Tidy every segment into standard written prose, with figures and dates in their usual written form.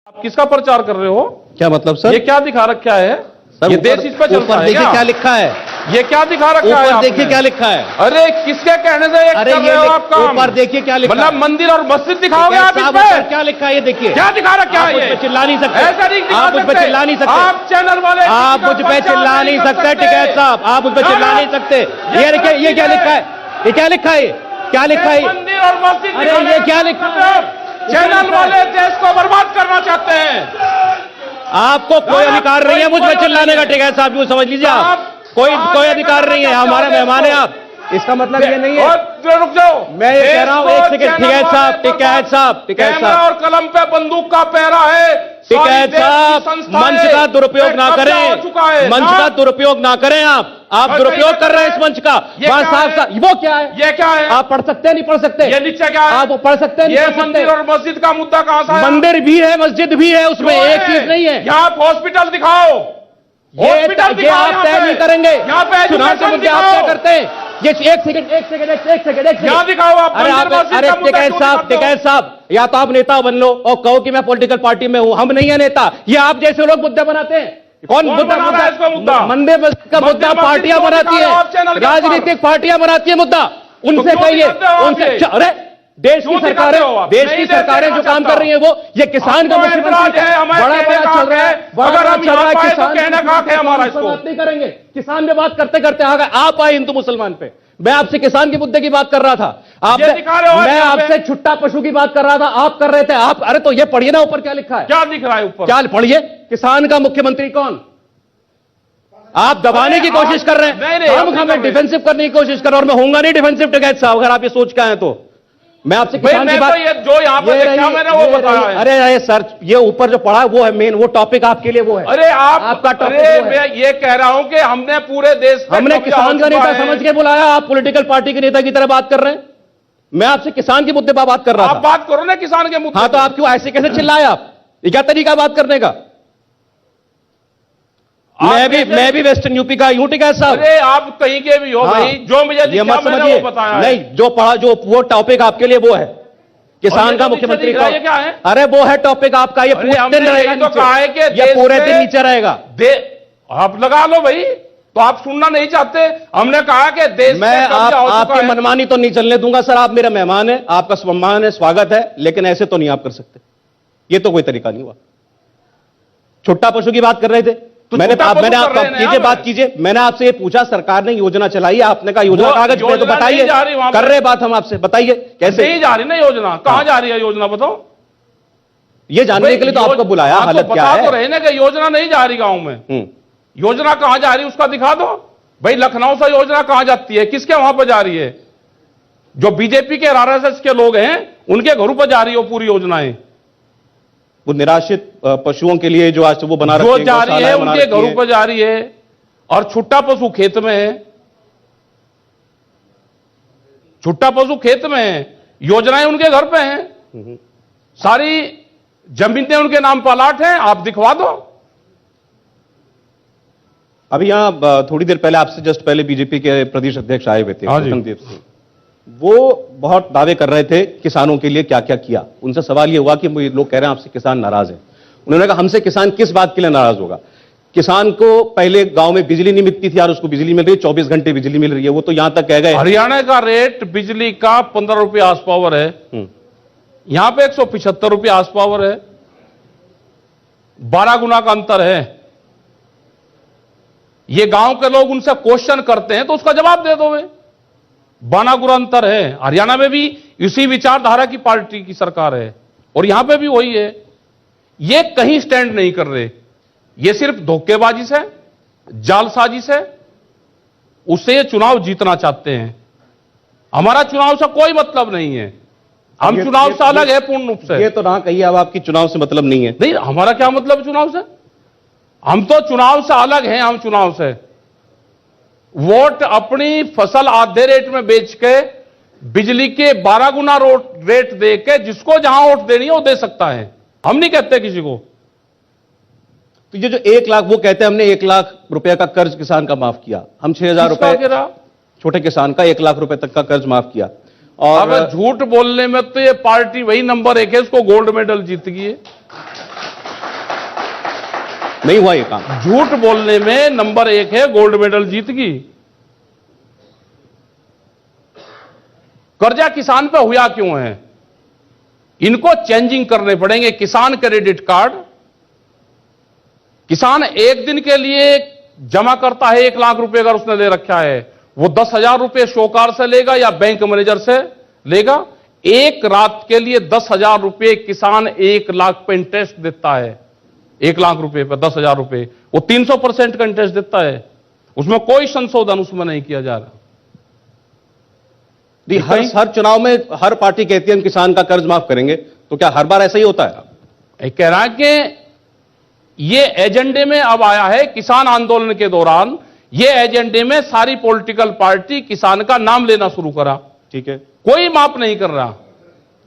आप किसका प्रचार कर रहे हो? क्या मतलब सर? ये क्या दिखा रखा है सर ये देश इस पे चलता है देखिए क्या लिखा है, ये क्या दिखा रखा है? देखिए क्या लिखा है। अरे किसके कहने से अरे कर रहे हो आप काम? ऊपर देखिए क्या लिखा है। मतलब मंदिर और मस्जिद दिखाओगे आप इस पे? क्या लिखा है ये देखिए। क्या दिखा रखा है? ये चिल्ला नहीं सकते, ऐसा नहीं दिखा आप मुझ पे चिल्ला नहीं सकते, आप चैनल वाले आप मुझ पे चिल्ला नहीं सकते टिकैत साहब, आप मुझ पे चिल्ला नहीं सकते। ये देखिए ये क्या लिखा है, ये क्या लिखा है, क्या लिखा है मंदिर और मस्जिद? अरे ये क्या लिखा है? चैनल वाले देश को बर्बाद करना चाहते हैं। आपको कोई अधिकार नहीं है मुझ पे चिल्लाने का टिकैत साहब, ये समझ लीजिए आप। कोई अधिकार नहीं है, हमारा मेहमान है आप। इसका मतलब ये नहीं है। रुक जाओ, मैं ये कह रहा हूं, एक सेकंड टिकैत साहब, टिकैत साहब, टिकैत कैमरा साहब, और कलम पे बंदूक का पहरा है। टिकैत साहब, मंच का दुरुपयोग ना करें, मंच का दुरुपयोग ना करें आप दुरुपयोग कर रहे हैं इस मंच का। वहां साफ साफ वो क्या है, ये क्या है? आप पढ़ सकते हैं नहीं पढ़ सकते? ये नीचे क्या है? आप पढ़ सकते हैं नहीं ये पढ़ सकते? मंदिर और मस्जिद का मुद्दा कहां से आया? मंदिर भी है मस्जिद भी है, उसमें एक चीज नहीं है। यहाँ आप हॉस्पिटल दिखाओ, हॉस्पिटल ये आप तय नहीं करेंगे। यहाँ पे चुनाव के मुद्दे आप तय करते हैं। ये एक सेकंड यहाँ दिखाओ आप। अरे टिकैत साहब, या तो आप नेता बन लो और कहो कि मैं पॉलिटिकल पार्टी में हूं, हम नहीं है नेता। ये आप जैसे लोग मुद्दे बनाते हैं। कौन मुद्दा? मंदिर का मुद्दा पार्टियां बनाती है, राजनीतिक पार्टियां बनाती है मुद्दा। उनसे कहिए, उनसे। अरे देश की सरकारें जो काम कर रही है वो, ये किसान का मुख्यमंत्री बड़ा चल रहा है, बड़ा चल रहा है। किसान बात नहीं करेंगे, किसान में बात करते करते आ गए आप आए हिंदू मुसलमान पे। मैं आपसे किसान के मुद्दे की बात कर रहा था, मैं आपसे छुट्टा पशु की बात कर रहा था, आप कर रहे थे आप। अरे तो ये पढ़िए ना ऊपर क्या लिखा है, क्या दिख रहा है ऊपर? क्या पढ़िए, किसान का मुख्यमंत्री कौन? आप दबाने की कोशिश कर रहे हैं, हम डिफेंसिव करने की कोशिश कर रहे हैं, और मैं होऊंगा नहीं डिफेंसिव टिकैत साहब, अगर आप ये सोच के आए तो। मैं आपसे किसान की बात, जो यहाँ पर देखा मैंने वो बताया है। अरे सर, ये ऊपर जो पढ़ा है वो है मेन, वो टॉपिक आपके लिए वो है। अरे आपका टॉपिक, मैं ये कह रहा हूं कि हमने पूरे देश, हमने किसान का नेता समझ के बुलाया, आप पॉलिटिकल पार्टी के नेता की तरह बात कर रहे हैं। मैं आपसे किसान के मुद्दे पर बात कर रहा था। आप बात करो ना किसान के मुद्दे। हाँ तो आप क्यों ऐसे कैसे चिल्लाए आप? ये क्या तरीका बात करने का? मैं भी वेस्टर्न यूपी का यूटी का साहब। अरे आप कहीं के भी हो भाई, जो मुझे ये मत समझिए, नहीं जो पढ़ा, जो वो टॉपिक आपके लिए वो है, किसान का मुख्यमंत्री का। क्या है? अरे वो है टॉपिक आपका, ये पूरे दिन रहेगा, तो कहा है कि ये पूरे दिन नीचे रहेगा। आप लगा लो भाई, तो आप सुनना नहीं चाहते? हमने कहा कि देश मैं आपकी मनमानी तो नहीं चलने दूंगा सर, आप मेरा मेहमान है, आपका सम्मान है, स्वागत है, लेकिन ऐसे तो नहीं आप कर सकते, ये तो कोई तरीका नहीं हुआ। छुट्टा पशु की बात कर रहे थे, तो मैंने बात कीजिए, मैंने आपसे ये पूछा, सरकार ने योजना चलाई है, आपने कहा योजना कागज पे, तो बताइए, कर रहे बात हम आपसे, बताइए कैसे नहीं जा रही ना योजना? कहां जा रही है योजना, बताओ। ये जानने के लिए तो आपको बुलाया, हालत क्या है? तो रहे ना कि योजना नहीं जा रही गांव में, योजना कहां जा रही है उसका दिखा दो भाई। लखनऊ से योजना कहां जाती है, किसके वहां पर जा रही है? जो बीजेपी के आरएसएस के लोग हैं उनके घरों पर जा रही है वो पूरी योजनाएं। वो निराश्रित पशुओं के लिए जो आज वो बना रखी है, जा रही है उनके घरों पर जा रही है, और छुट्टा पशु खेत में है, छुट्टा पशु खेत में है, योजनाएं उनके घर पे हैं, सारी जमीनें उनके नाम पर अलाट हैं, आप दिखवा दो। अभी यहां थोड़ी देर पहले, आपसे जस्ट पहले बीजेपी के प्रदेश अध्यक्ष आए हुए थे, गौतमदेव सिंह, वो बहुत दावे कर रहे थे किसानों के लिए क्या क्या किया। उनसे सवाल ये हुआ कि लोग कह रहे हैं आपसे किसान नाराज है। उन्होंने कहा हमसे किसान किस बात के लिए नाराज होगा? किसान को पहले गांव में बिजली नहीं मिलती थी, यार उसको बिजली मिल रही है, 24 घंटे बिजली मिल रही है। वो तो यहां तक कह गए, हरियाणा का रेट बिजली का 15 रुपये आस पावर है, यहां पे 175 रुपये आस पावर है, 12 गुना का अंतर है। ये गांव के लोग उनसे क्वेश्चन करते हैं तो उसका जवाब दे दो, 12 गुना अंतर है। हरियाणा में भी इसी विचारधारा की पार्टी की सरकार है और यहां पे भी वही है। ये कहीं स्टैंड नहीं कर रहे, ये सिर्फ धोखेबाजी से, जालसाजी से, उससे ये चुनाव जीतना चाहते हैं। हमारा चुनाव से कोई मतलब नहीं है, हम चुनाव से अलग है पूर्ण रूप से। ये तो ना कहिए अब आपकी चुनाव से मतलब नहीं है। नहीं, हमारा क्या मतलब चुनाव से? हम तो चुनाव से अलग हैं। हम चुनाव से वोट अपनी फसल आधे रेट में बेच के बिजली के 12 गुना रेट दे के जिसको जहां वोट देनी है वो दे सकता है। हम नहीं कहते किसी को। तो ये जो 1 लाख, वो कहते हैं हमने 1 लाख रुपए का कर्ज किसान का माफ किया, हम 6,000 रुपए छोटे किसान का 1 लाख रुपए तक का कर्ज माफ किया। और झूठ बोलने में तो ये पार्टी वही नंबर 1 है, इसको गोल्ड मेडल जीत गई है। नहीं हुआ ये काम। झूठ बोलने में नंबर 1 है, गोल्ड मेडल जीत गई। कर्जा किसान पे हुआ क्यों है? इनको चेंजिंग करने पड़ेंगे। किसान क्रेडिट कार्ड, किसान एक दिन के लिए जमा करता है 1 लाख रुपए, अगर उसने ले रखा है वो 10,000 रुपए शोकार से लेगा या बैंक मैनेजर से लेगा। एक रात के लिए 10,000 रुपए किसान 1 लाख पे इंटरेस्ट देता है। 1 लाख रुपए पर 10,000 रुपए, वो 300% का इंटरेस्ट देता है। उसमें कोई संशोधन उसमें नहीं किया जा रहा। हर चुनाव में हर पार्टी कहती है हम किसान का कर्ज माफ करेंगे, तो क्या हर बार ऐसा ही होता है? कह रहा है कि ये एजेंडे में अब आया है। किसान आंदोलन के दौरान ये एजेंडे में सारी पॉलिटिकल पार्टी किसान का नाम लेना शुरू करा। ठीक है, कोई माफ नहीं कर रहा।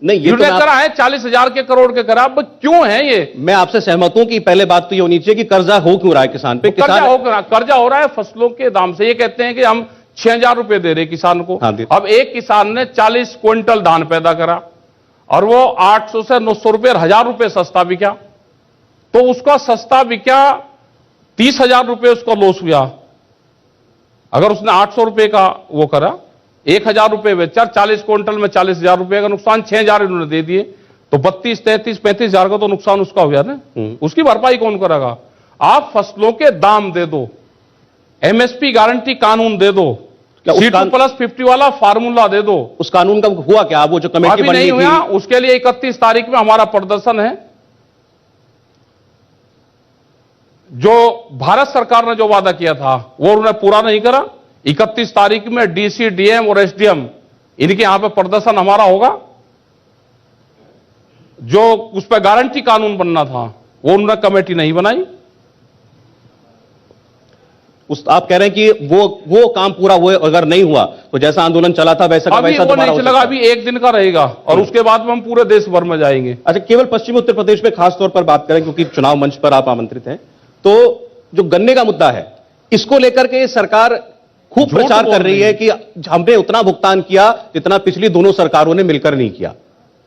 नहीं ये तो करा है 40,000 के करोड़ के करा। अब क्यों है ये? मैं आपसे सहमत हूं कि पहले बात तो ये होनी चाहिए कि कर्जा हो क्यों रहा है किसान पे। कर्जा हो रहा है फसलों के दाम से। ये कहते हैं कि हम 6,000 रुपए दे रहे किसान को। हाँ, अब एक किसान ने 40 क्विंटल धान पैदा करा और वो 800 से 900 रुपए, 1,000 रुपए सस्ता बिका, तो उसका सस्ता बिका 30,000 रुपए उसका लॉस हुआ। अगर उसने 800 रुपए का वो करा, 1,000 रुपए बेचा, 40 क्विंटल में 40,000 रुपए का नुकसान, 6,000 इन्होंने दे दिए, तो 32, 33, 35,000 का तो नुकसान उसका हो गया ना। उसकी भरपाई कौन करेगा? आप फसलों के दाम दे दो, एमएसपी गारंटी कानून दे दो, C2+50 वाला फार्मूला दे दो। उस कानून का हुआ क्या? वो जो कमेटी अभी नहीं हुआ। उसके लिए 31 तारीख में हमारा प्रदर्शन है। जो भारत सरकार ने जो वादा किया था वो उन्होंने पूरा नहीं करा। 31 तारीख में डीसी, डीएम और एसडीएम इनके यहां पे प्रदर्शन हमारा होगा। जो उस पर गारंटी कानून बनना था वो उन्होंने कमेटी नहीं बनाई। आप कह रहे हैं कि वो काम पूरा हुए, अगर नहीं हुआ तो जैसा आंदोलन चला था वैसा का वैसा वो नहीं चलेगा। अभी 1 दिन का रहेगा और उसके बाद में हम पूरे देश भर में जाएंगे। अच्छा, केवल पश्चिमी उत्तर प्रदेश में खास तौर पर बात करें क्योंकि चुनाव मंच पर आप आमंत्रित हैं, तो जो गन्ने का मुद्दा है इसको लेकर के सरकार खूब प्रचार कर रही है कि हमने उतना भुगतान किया जितना पिछली दोनों सरकारों ने मिलकर नहीं किया।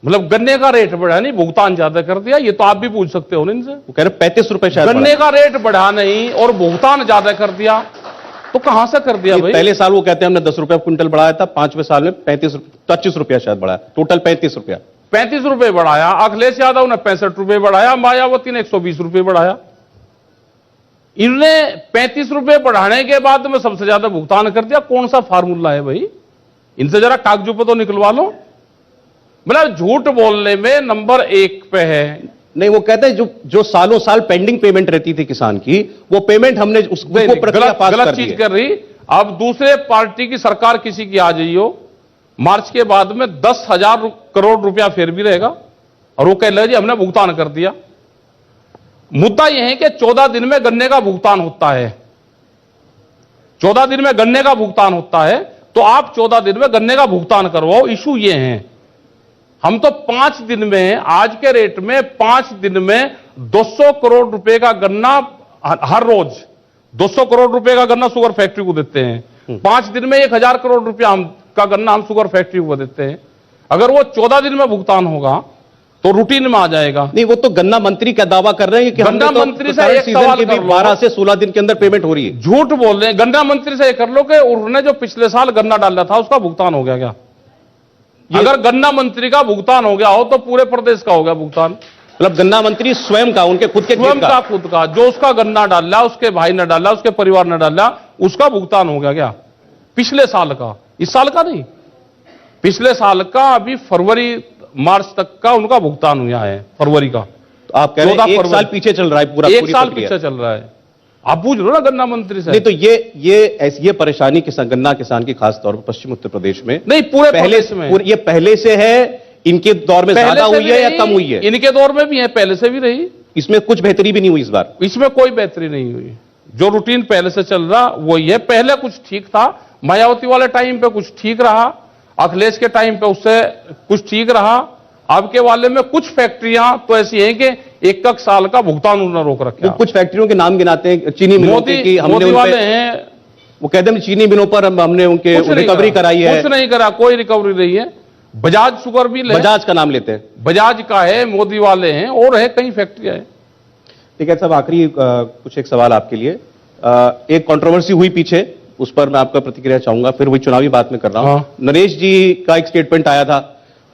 मतलब गन्ने का रेट बढ़ा नहीं, भुगतान ज्यादा कर दिया। ये तो आप भी पूछ सकते हो ना इनसे। वो कह रहे 35 रुपए शायद गन्ने का रेट बढ़ा नहीं और भुगतान ज्यादा कर दिया, तो कहां से कर दिया भाई? पहले साल वो कहते हैं हमने 10 रुपए क्विंटल बढ़ाया था, 5वें साल में 25 रुपया शायद बढ़ाया, टोटल 35 रुपया। 35 रुपए बढ़ाया। अखिलेश यादव ने 65 रुपए बढ़ाया, मायावती ने 120 रुपए बढ़ाया। इनने 35 रुपए बढ़ाने के बाद में सबसे ज्यादा भुगतान कर दिया। कौन सा फार्मूला है भाई? इनसे जरा कागजों पे तो निकलवा लो। मतलब झूठ बोलने में नंबर 1 पे है। नहीं, वो कहते हैं जो सालों साल पेंडिंग पेमेंट रहती थी किसान की, वो पेमेंट हमने उसको प्रक्रिया पास कर दी है। गलत चीज कर रही। अब दूसरे पार्टी की सरकार किसी की आ जाइयो, मार्च के बाद में 10,000 करोड़ रुपया फिर भी रहेगा और वो कह ले जी हमने भुगतान कर दिया। मुद्दा यह है कि 14 दिन में गन्ने का भुगतान होता है। 14 दिन में गन्ने का भुगतान होता है, तो आप 14 दिन में गन्ने का भुगतान करवाओ। इशू ये है, हम तो 5 दिन में, आज के रेट में 5 दिन में 200 करोड़ रुपए का गन्ना हर रोज 200 करोड़ रुपए का गन्ना शुगर फैक्ट्री को देते हैं। 5 दिन में 1,000 करोड़ रुपया का गन्ना हम शुगर फैक्ट्री को देते हैं। अगर वो 14 दिन में भुगतान होगा तो रूटीन में आ जाएगा। नहीं, वो तो गन्ना मंत्री का दावा कर रहे हैं कि गन्ना मंत्री से एक सवाल कर लो, 12 से 16 दिन के अंदर पेमेंट हो रही है। झूठ बोल रहे हैं। गन्ना मंत्री से कर लो कि उन्होंने जो पिछले साल गन्ना डाला था उसका भुगतान हो गया क्या? अगर गन्ना मंत्री का भुगतान हो गया हो तो पूरे प्रदेश का हो गया भुगतान। मतलब गन्ना मंत्री स्वयं का, उनके खुद के खुद का जो उसका गन्ना डाला, उसके भाई ने डाला, उसके परिवार ने डाला, उसका भुगतान हो गया क्या? पिछले साल का, इस साल का नहीं, पिछले साल का। अभी फरवरी मार्च तक का उनका भुगतान हुआ है, फरवरी का। तो आप कह रहे हैं 1 साल पीछे चल रहा है पूरा, 1 साल पीछे चल रहा है। आप पूछ लो ना गन्ना मंत्री से। नहीं तो ये परेशानी गन्ना किसान की खास तौर पर पश्चिम उत्तर प्रदेश में नहीं, पूरे प्रदेश में ये पहले से है, इनके दौर में ज्यादा हुई है या कम हुई है? इनके दौर में भी है, पहले से भी रही। इसमें कुछ बेहतरी भी नहीं हुई इस बार? इसमें कोई बेहतरी नहीं हुई। जो रूटीन पहले से चल रहा वही है। पहले कुछ ठीक था, मायावती वाले टाइम पे कुछ ठीक रहा, अखिलेश के टाइम पे उससे कुछ ठीक रहा। अब के वाले में कुछ फैक्ट्रियां तो ऐसी हैं कि 1 साल का भुगतान उन्होंने रोक रखा। कुछ फैक्ट्रियों के नाम गिनाते हैं, चीनी मिलों की मोदी वाले हैं, वो कहते हैं चीनी मिलों पर हमने उनके रिकवरी कराई है। कुछ नहीं करा, कोई रिकवरी नहीं है। बजाज शुगर भी, बजाज का नाम लेते हैं, बजाज का है, मोदी वाले हैं, और है कई फैक्ट्रियां हैं। ठीक है साहब, आखिरी कुछ एक सवाल आपके लिए। एक कंट्रोवर्सी हुई पीछे, उस पर मैं आपका प्रतिक्रिया चाहूंगा, फिर वही चुनावी बात में कर रहा हूं। हाँ। नरेश जी का एक स्टेटमेंट आया था,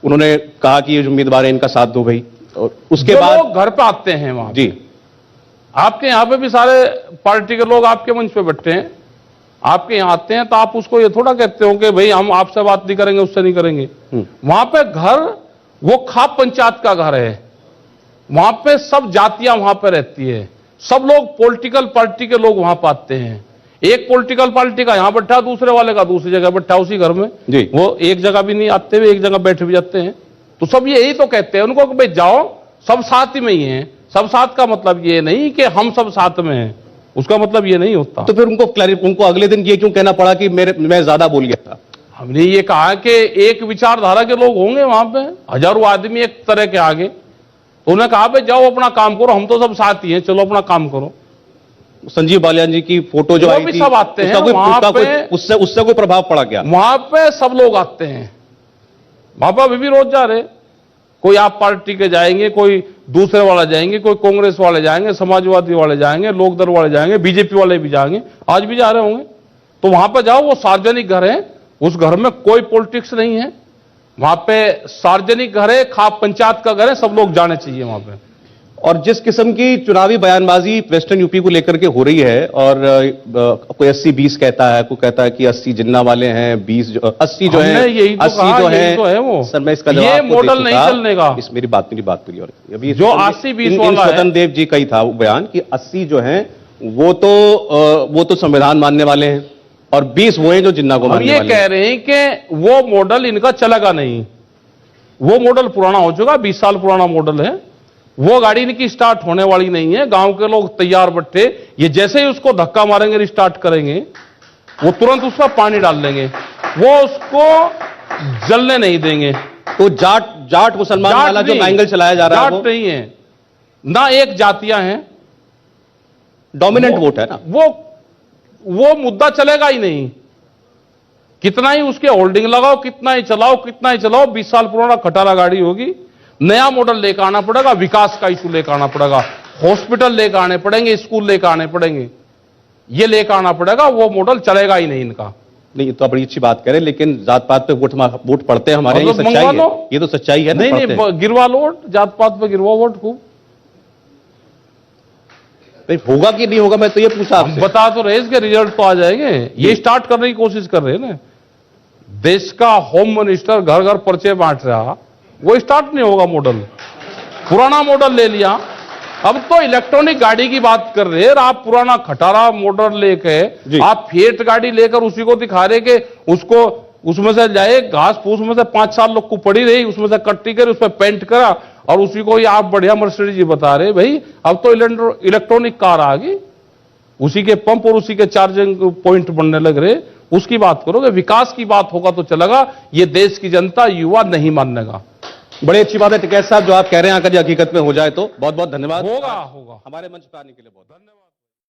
उन्होंने कहा कि ये जो उम्मीदवार है इनका साथ दो भाई, और उसके जो बाद लोग घर पे आते हैं वहां, जी आपके यहां पे भी सारे पार्टी के लोग आपके मंच पे बैठे हैं, आपके यहां आते हैं, तो आप उसको ये थोड़ा कहते हो कि भाई हम आपसे बात नहीं करेंगे, उससे नहीं करेंगे। वहां पे घर वो खाप पंचायत का घर है, वहां पे सब जातियां वहां पे रहती है, सब लोग पॉलिटिकल पार्टी के लोग वहां पे आते हैं। एक पॉलिटिकल पार्टी का यहां बैठा, दूसरे वाले का दूसरी जगह बैठा, उसी घर में जी। वो एक जगह भी नहीं आते हुए, एक जगह बैठ भी जाते हैं। तो सब यही तो कहते हैं उनको कि भाई जाओ, सब साथ ही में ही हैं। सब साथ का मतलब ये नहीं कि हम सब साथ में हैं, उसका मतलब ये नहीं होता। तो फिर उनको अगले दिन ये क्यों कहना पड़ा कि मैं ज्यादा बोल गया था? हमने ये कहा कि एक विचारधारा के लोग होंगे वहां पे, हजारों आदमी एक तरह के आगे, तो उन्हें कहा भाई जाओ अपना काम करो, हम तो सब साथ ही हैं, चलो अपना काम करो। संजीव बालियान जी की फोटो जो वो आई भी थी, सब आते हैं उससे कोई प्रभाव पड़ा क्या? वहां पे सब लोग आते हैं, वहां पर अभी भी रोज जा रहे, कोई आप पार्टी के जाएंगे, कोई दूसरे वाले जाएंगे, कोई कांग्रेस वाले जाएंगे, समाजवादी वाले जाएंगे, लोकदल वाले जाएंगे, बीजेपी वाले भी जाएंगे, आज भी जा रहे होंगे। तो वहां पर जाओ, वो सार्वजनिक घर है, उस घर में कोई पॉलिटिक्स नहीं है, वहां पे सार्वजनिक घर है, खाप पंचायत का घर है, सब लोग जाने चाहिए वहां पे। और जिस किस्म की चुनावी बयानबाजी वेस्टर्न यूपी को लेकर के हो रही है, और कोई 80-20 कहता है, कोई कहता है कि 80 जिन्ना वाले हैं, 80 जो है, यही तो 80 जो है, तो है वो। सर मैं इसका ये जवाब आपको मॉडल दे नहीं चुका। चलने का। इस मेरी बात पूरी और अभी जो 80-20 वाला है, स्वतंत्र देव जी का ही था वो बयान कि 80 जो है वो तो संविधान मानने वाले हैं, और 20 वो हैं जो जिन्ना को मानने ये वाले कह रहे हैं कि वो मॉडल इनका चलेगा नहीं, वो मॉडल पुराना हो चुका, 20 साल पुराना मॉडल है, वो गाड़ी इनकी स्टार्ट होने वाली नहीं है। गांव के लोग तैयार बैठे, ये जैसे ही उसको धक्का मारेंगे, रिस्टार्ट करेंगे, वो तुरंत उसमें पानी डाल देंगे, वो उसको जलने नहीं देंगे। तो जाट मुसलमान वाला जो एंगल चलाया जा रहा है, जाट नहीं है ना, एक जातियां हैं, डोमिनेंट वोट है ना, वो मुद्दा चलेगा ही नहीं। कितना ही उसके होल्डिंग लगाओ, कितना ही चलाओ, 20 साल पुराना खटारा गाड़ी होगी। नया मॉडल लेकर आना पड़ेगा, विकास का इशू लेकर आना पड़ेगा, हॉस्पिटल लेकर आने पड़ेंगे, स्कूल लेकर आने पड़ेंगे, ये लेकर आना पड़ेगा, वो मॉडल चलेगा ही नहीं इनका। नहीं तो बड़ी अच्छी बात कह रहे हैं, लेकिन जात पात पे वोट पड़ते हैं हमारे, ये सच्चाई है, ये तो सच्चाई है। नहीं, गिरवा वोट, जात पात पे गिरवा वोट खूब होगा कि नहीं होगा, मैं तो ये पूछा आपसे। बता तो रहे, इसके रिजल्ट तो आ जाएंगे, ये स्टार्ट करने की कोशिश कर रहे हैं ना। देश का होम मिनिस्टर घर घर पर्चे बांट रहा, वो स्टार्ट नहीं होगा मॉडल, पुराना मॉडल ले लिया। अब तो इलेक्ट्रॉनिक गाड़ी की बात कर रहे हैं, आप पुराना खटारा मॉडल लेके, आप फिएट गाड़ी लेकर उसी को दिखा रहे कि उसको उसमें से जाए घास फूस में से 5 साल लोग को पड़ी रही, उसमें से कट्टी कर, उस पर पेंट करा, और उसी को ही आप बढ़िया मर्सिडीज जी बता रहे। भाई अब तो इलेक्ट्रॉनिक कार आ गई, उसी के पंप और उसी के चार्जिंग पॉइंट बनने लग रहे, उसकी बात करोगे। विकास की बात होगा तो चलेगा, ये देश की जनता युवा नहीं मानेगा। बड़ी अच्छी बात है टिकैत साहब, जो आप कह रहे हैं अगर ये हकीकत में हो जाए तो बहुत बहुत धन्यवाद। होगा हमारे मंच पर आने के लिए बहुत धन्यवाद।